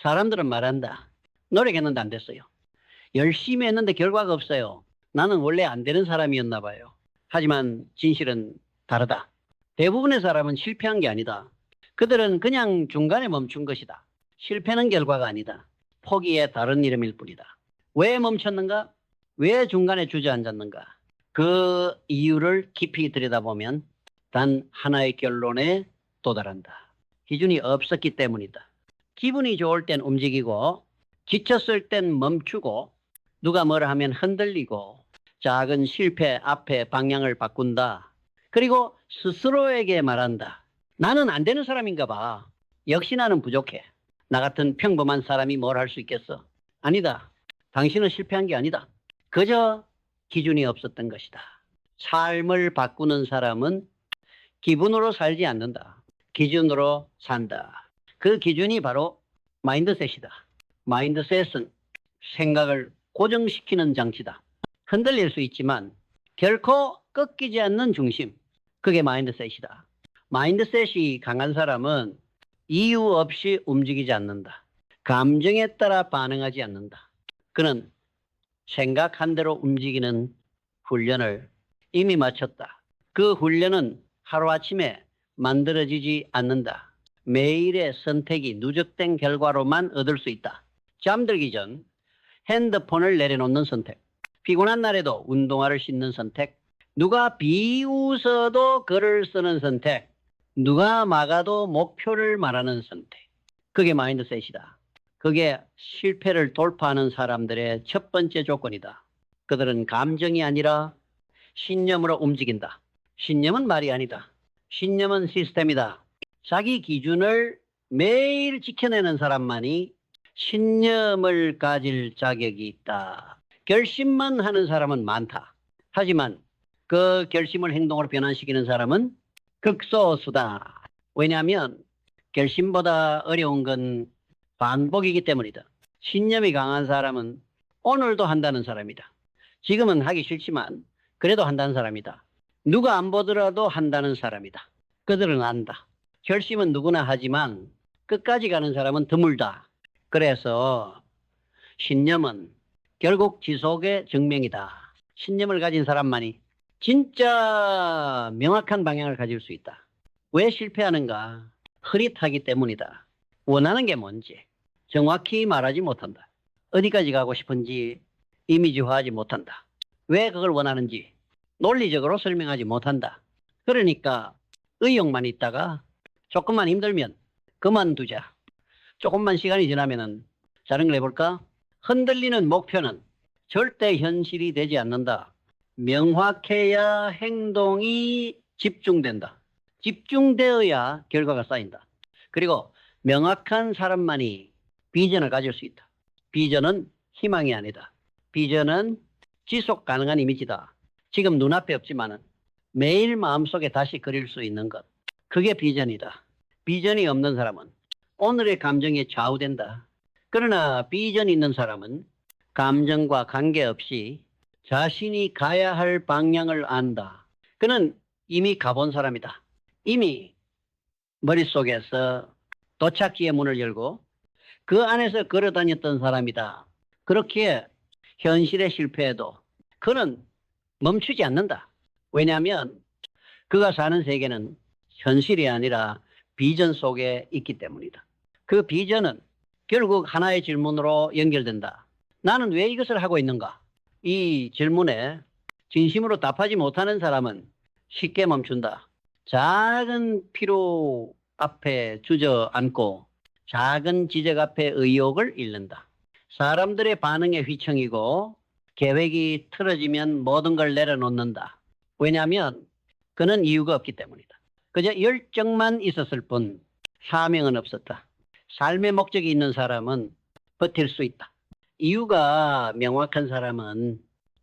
사람들은 말한다. 노력했는데 안 됐어요. 열심히 했는데 결과가 없어요. 나는 원래 안 되는 사람이었나 봐요. 하지만 진실은 다르다. 대부분의 사람은 실패한 게 아니다. 그들은 그냥 중간에 멈춘 것이다. 실패는 결과가 아니다. 포기의 다른 이름일 뿐이다. 왜 멈췄는가? 왜 중간에 주저앉았는가? 그 이유를 깊이 들여다보면 단 하나의 결론에 도달한다. 기준이 없었기 때문이다. 기분이 좋을 땐 움직이고 지쳤을 땐 멈추고 누가 뭐라 하면 흔들리고 작은 실패 앞에 방향을 바꾼다. 그리고 스스로에게 말한다. 나는 안 되는 사람인가 봐. 역시 나는 부족해. 나 같은 평범한 사람이 뭘 할 수 있겠어? 아니다. 당신은 실패한 게 아니다. 그저 기준이 없었던 것이다. 삶을 바꾸는 사람은 기분으로 살지 않는다. 기준으로 산다. 그 기준이 바로 마인드셋이다. 마인드셋은 생각을 고정시키는 장치다. 흔들릴 수 있지만 결코 꺾이지 않는 중심. 그게 마인드셋이다. 마인드셋이 강한 사람은 이유 없이 움직이지 않는다. 감정에 따라 반응하지 않는다. 그는 생각한 대로 움직이는 훈련을 이미 마쳤다. 그 훈련은 하루아침에 만들어지지 않는다. 매일의 선택이 누적된 결과로만 얻을 수 있다. 잠들기 전 핸드폰을 내려놓는 선택. 피곤한 날에도 운동화를 신는 선택. 누가 비웃어도 글을 쓰는 선택. 누가 막아도 목표를 말하는 선택. 그게 마인드셋이다. 그게 실패를 돌파하는 사람들의 첫 번째 조건이다. 그들은 감정이 아니라 신념으로 움직인다. 신념은 말이 아니다. 신념은 시스템이다. 자기 기준을 매일 지켜내는 사람만이 신념을 가질 자격이 있다. 결심만 하는 사람은 많다. 하지만 그 결심을 행동으로 변환시키는 사람은 극소수다. 왜냐하면 결심보다 어려운 건 반복이기 때문이다. 신념이 강한 사람은 오늘도 한다는 사람이다. 지금은 하기 싫지만 그래도 한다는 사람이다. 누가 안 보더라도 한다는 사람이다. 그들은 안다. 결심은 누구나 하지만 끝까지 가는 사람은 드물다. 그래서 신념은 결국 지속의 증명이다. 신념을 가진 사람만이 진짜 명확한 방향을 가질 수 있다. 왜 실패하는가? 흐릿하기 때문이다. 원하는 게 뭔지 정확히 말하지 못한다. 어디까지 가고 싶은지 이미지화하지 못한다. 왜 그걸 원하는지 논리적으로 설명하지 못한다. 그러니까 의욕만 있다가 조금만 힘들면 그만두자. 조금만 시간이 지나면은 다른 걸 해볼까? 흔들리는 목표는 절대 현실이 되지 않는다. 명확해야 행동이 집중된다. 집중되어야 결과가 쌓인다. 그리고 명확한 사람만이 비전을 가질 수 있다. 비전은 희망이 아니다. 비전은 지속 가능한 이미지다. 지금 눈앞에 없지만은 매일 마음속에 다시 그릴 수 있는 것. 그게 비전이다. 비전이 없는 사람은 오늘의 감정에 좌우된다. 그러나 비전이 있는 사람은 감정과 관계없이 자신이 가야 할 방향을 안다. 그는 이미 가본 사람이다. 이미 머릿속에서 도착지의 문을 열고 그 안에서 걸어 다녔던 사람이다. 그렇기에 현실의 실패에도 그는 멈추지 않는다. 왜냐하면 그가 사는 세계는 현실이 아니라 비전 속에 있기 때문이다. 그 비전은 결국 하나의 질문으로 연결된다. 나는 왜 이것을 하고 있는가? 이 질문에 진심으로 답하지 못하는 사람은 쉽게 멈춘다. 작은 피로 앞에 주저앉고 작은 지적 앞에 의욕을 잃는다. 사람들의 반응에 휘청이고 계획이 틀어지면 모든 걸 내려놓는다. 왜냐하면 그는 이유가 없기 때문이다. 그저 열정만 있었을 뿐 사명은 없었다. 삶의 목적이 있는 사람은 버틸 수 있다. 이유가 명확한 사람은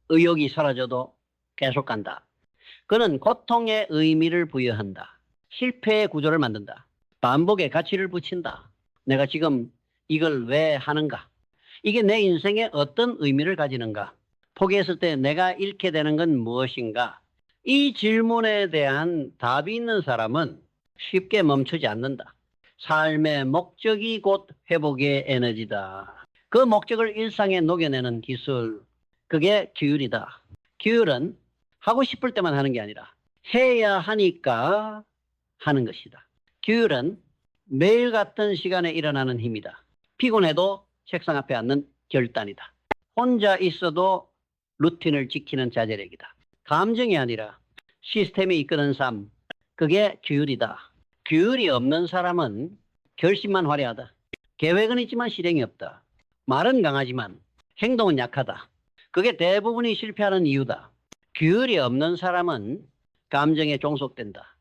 의욕이 사라져도 계속 간다. 그는 고통의 의미를 부여한다. 실패의 구조를 만든다. 반복의 가치를 붙인다. 내가 지금 이걸 왜 하는가? 이게 내 인생에 어떤 의미를 가지는가? 포기했을 때 내가 잃게 되는 건 무엇인가? 이 질문에 대한 답이 있는 사람은 쉽게 멈추지 않는다. 삶의 목적이 곧 회복의 에너지다. 그 목적을 일상에 녹여내는 기술, 그게 규율이다. 규율은 하고 싶을 때만 하는 게 아니라 해야 하니까 하는 것이다. 규율은 매일 같은 시간에 일어나는 힘이다. 피곤해도 책상 앞에 앉는 결단이다. 혼자 있어도 루틴을 지키는 자제력이다. 감정이 아니라 시스템이 이끄는 삶, 그게 규율이다. 규율이 없는 사람은 결심만 화려하다. 계획은 있지만 실행이 없다. 말은 강하지만 행동은 약하다. 그게 대부분이 실패하는 이유다. 규율이 없는 사람은 감정에 종속된다.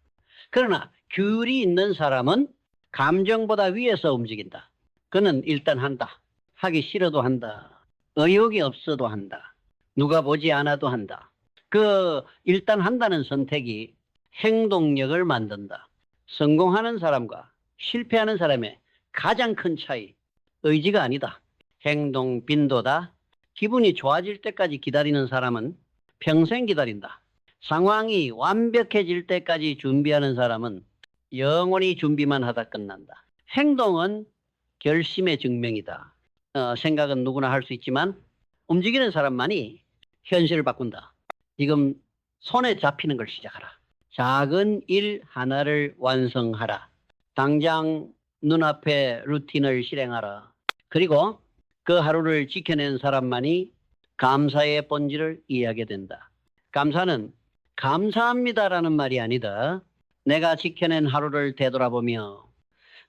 그러나 규율이 있는 사람은 감정보다 위에서 움직인다. 그는 일단 한다. 하기 싫어도 한다. 의욕이 없어도 한다. 누가 보지 않아도 한다. 그 일단 한다는 선택이 행동력을 만든다. 성공하는 사람과 실패하는 사람의 가장 큰 차이, 의지가 아니다. 행동 빈도다. 기분이 좋아질 때까지 기다리는 사람은 평생 기다린다. 상황이 완벽해질 때까지 준비하는 사람은 영원히 준비만 하다 끝난다. 행동은 결심의 증명이다. 생각은 누구나 할 수 있지만 움직이는 사람만이 현실을 바꾼다. 지금 손에 잡히는 걸 시작하라. 작은 일 하나를 완성하라. 당장 눈앞에 루틴을 실행하라. 그리고 그 하루를 지켜낸 사람만이 감사의 본질을 이해하게 된다. 감사는 감사합니다라는 말이 아니다. 내가 지켜낸 하루를 되돌아보며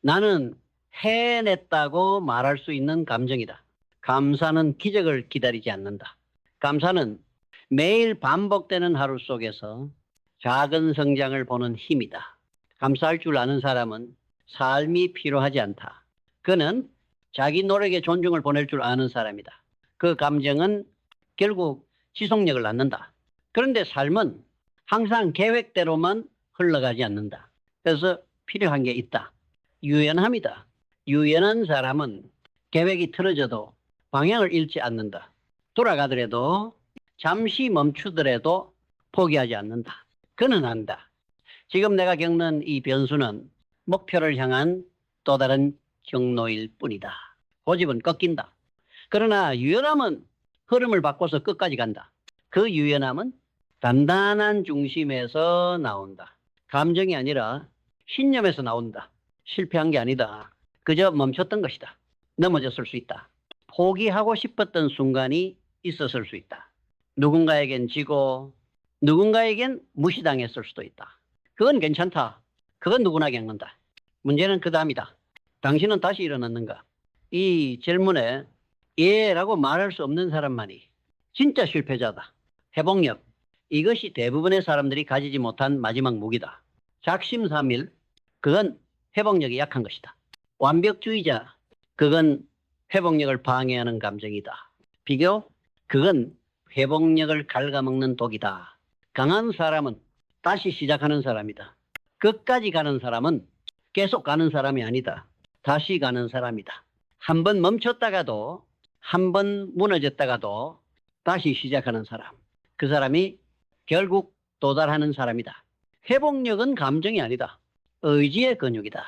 나는 해냈다고 말할 수 있는 감정이다. 감사는 기적을 기다리지 않는다. 감사는 매일 반복되는 하루 속에서 작은 성장을 보는 힘이다. 감사할 줄 아는 사람은 삶이 필요하지 않다. 그는 자기 노력에 존중을 보낼 줄 아는 사람이다. 그 감정은 결국 지속력을 낳는다. 그런데 삶은 항상 계획대로만 흘러가지 않는다. 그래서 필요한 게 있다. 유연함이다. 유연한 사람은 계획이 틀어져도 방향을 잃지 않는다. 돌아가더라도 잠시 멈추더라도 포기하지 않는다. 그는 안다. 지금 내가 겪는 이 변수는 목표를 향한 또 다른 경로일 뿐이다. 고집은 꺾인다. 그러나 유연함은 흐름을 바꿔서 끝까지 간다. 그 유연함은 단단한 중심에서 나온다. 감정이 아니라 신념에서 나온다. 실패한 게 아니다. 그저 멈췄던 것이다. 넘어졌을 수 있다. 포기하고 싶었던 순간이 있었을 수 있다. 누군가에겐 지고 누군가에겐 무시당했을 수도 있다. 그건 괜찮다. 그건 누구나 겪는다. 문제는 그 다음이다. 당신은 다시 일어났는가? 이 질문에 예라고 말할 수 없는 사람만이 진짜 실패자다. 회복력. 이것이 대부분의 사람들이 가지지 못한 마지막 무기다. 작심삼일. 그건 회복력이 약한 것이다. 완벽주의자. 그건 회복력을 방해하는 감정이다. 비교. 그건 회복력을 갉아먹는 독이다. 강한 사람은 다시 시작하는 사람이다. 끝까지 가는 사람은 계속 가는 사람이 아니다. 다시 가는 사람이다. 한 번 멈췄다가도 한 번 무너졌다가도 다시 시작하는 사람. 그 사람이 결국 도달하는 사람이다. 회복력은 감정이 아니다. 의지의 근육이다.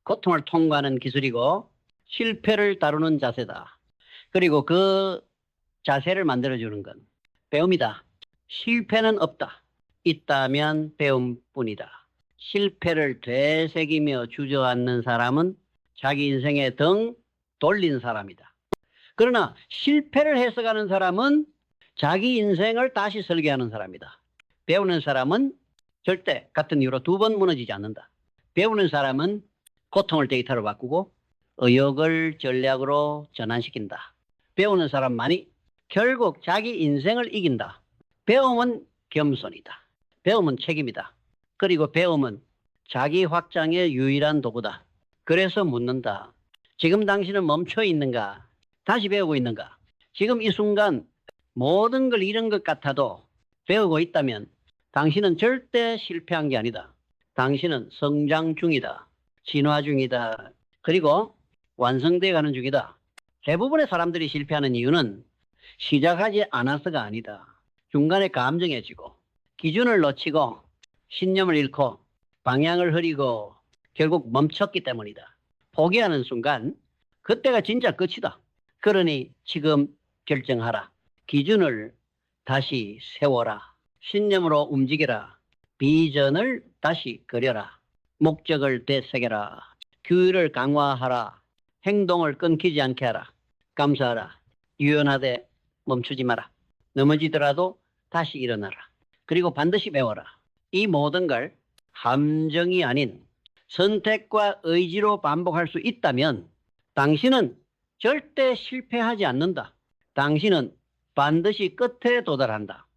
고통을 통과하는 기술이고 실패를 다루는 자세다. 그리고 그 자세를 만들어주는 건 배움이다. 실패는 없다. 있다면 배움뿐이다. 실패를 되새기며 주저앉는 사람은 자기 인생의 등 돌린 사람이다. 그러나 실패를 해석하는 사람은 자기 인생을 다시 설계하는 사람이다. 배우는 사람은 절대 같은 이유로 두 번 무너지지 않는다. 배우는 사람은 고통을 데이터로 바꾸고 의욕을 전략으로 전환시킨다. 배우는 사람만이 결국 자기 인생을 이긴다. 배움은 겸손이다. 배움은 책임이다. 그리고 배움은 자기 확장의 유일한 도구다. 그래서 묻는다. 지금 당신은 멈춰 있는가? 다시 배우고 있는가? 지금 이 순간 모든 걸 잃은 것 같아도 배우고 있다면 당신은 절대 실패한 게 아니다. 당신은 성장 중이다. 진화 중이다. 그리고 완성되어 가는 중이다. 대부분의 사람들이 실패하는 이유는 시작하지 않아서가 아니다. 중간에 감정해지고 기준을 놓치고 신념을 잃고 방향을 흐리고 결국 멈췄기 때문이다. 포기하는 순간 그때가 진짜 끝이다. 그러니 지금 결정하라. 기준을 다시 세워라. 신념으로 움직여라. 비전을 다시 그려라. 목적을 되새겨라. 규율을 강화하라. 행동을 끊기지 않게 하라. 감사하라. 유연하되 멈추지 마라. 넘어지더라도 다시 일어나라. 그리고 반드시 배워라. 이 모든 걸 함정이 아닌 선택과 의지로 반복할 수 있다면 당신은 절대 실패하지 않는다. 당신은 반드시 끝에 도달한다.